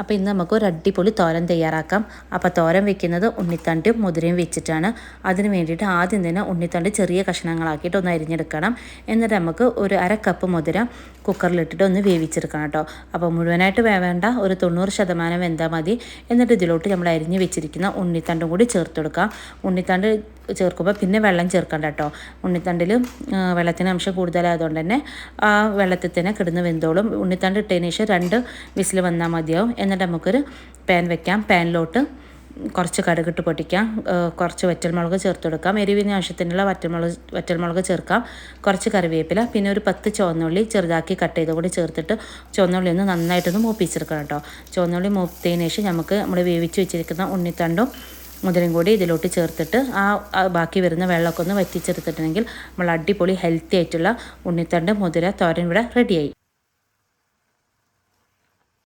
അപ്പോൾ ഇന്ന് നമുക്ക് ഒരു അടിപൊളി തോരൻ തയ്യാറാക്കാം. അപ്പോൾ തോരൻ വെക്കുന്നത് ഉണ്ണിത്തണ്ടും മുതിരയും വെച്ചിട്ടാണ്. അതിന് വേണ്ടിയിട്ട് ആദ്യം തന്നെ ഉണ്ണിത്തണ്ട് ചെറിയ കഷ്ണങ്ങളാക്കിയിട്ട് ഒന്ന് അരിഞ്ഞെടുക്കണം. എന്നിട്ട് നമുക്ക് ഒരു 1/2 കപ്പ് മുതിര കുക്കറിലിട്ടിട്ട് ഒന്ന് വേവിച്ചെടുക്കണം കേട്ടോ. അപ്പോൾ മുഴുവനായിട്ട് വേവേണ്ട, ഒരു 90% വെന്താൽ മതി. എന്നിട്ട് ഇതിലോട്ട് നമ്മൾ അരിഞ്ഞ് വെച്ചിരിക്കുന്ന ഉണ്ണിത്തണ്ടും കൂടി ചേർത്ത് കൊടുക്കാം. ഉണ്ണിത്തണ്ട് ചേർക്കുമ്പോൾ പിന്നെ വെള്ളം ചേർക്കണ്ട കേട്ടോ. ഉണ്ണിത്തണ്ടിൽ വെള്ളത്തിന് അംശം കൂടുതലായതുകൊണ്ട് തന്നെ ആ വെള്ളത്തിൽ തന്നെ കിടന്ന് വെന്തോളും. ഉണ്ണിത്തണ്ട് ഇട്ടതിന് ശേഷം 2 വിസിൽ വന്നാൽ മതിയാവും. എന്നിട്ട് നമുക്കൊരു പാൻ വെക്കാം. പാനിലോട്ട് കുറച്ച് കടുകിട്ട് പൊട്ടിക്കാം, കുറച്ച് വറ്റൽമുളക് ചേർത്ത് കൊടുക്കാം. എരിവിന് ആവശ്യത്തിനുള്ള വറ്റൽമുളക് ചേർക്കാം, കുറച്ച് കറിവേപ്പില, പിന്നെ ഒരു 10 ചുവന്നുള്ളി ചെറുതാക്കി കട്ട് ചെയ്ത് കൂടി ചേർത്തിട്ട് ചുവന്നുള്ളി ഒന്ന് നന്നായിട്ടൊന്ന് മൂപ്പിച്ചെടുക്കണം കേട്ടോ. ചുവന്നുള്ളി മൂത്തതിന് ശേഷം നമ്മൾ വേവിച്ച് വെച്ചിരിക്കുന്ന ഉണ്ണിത്തണ്ടും മുതിരയും കൂടി ഇതിലോട്ട് ചേർത്തിട്ട് ബാക്കി വരുന്ന വെള്ളമൊക്കെ ഒന്ന് വറ്റിച്ചെടുത്തിട്ടുണ്ടെങ്കിൽ നമ്മൾ അടിപൊളി ഹെൽത്തി ആയിട്ടുള്ള ഉണ്ണിത്തണ്ട് മുതിര തോരൻ ഇവിടെ റെഡിയായി.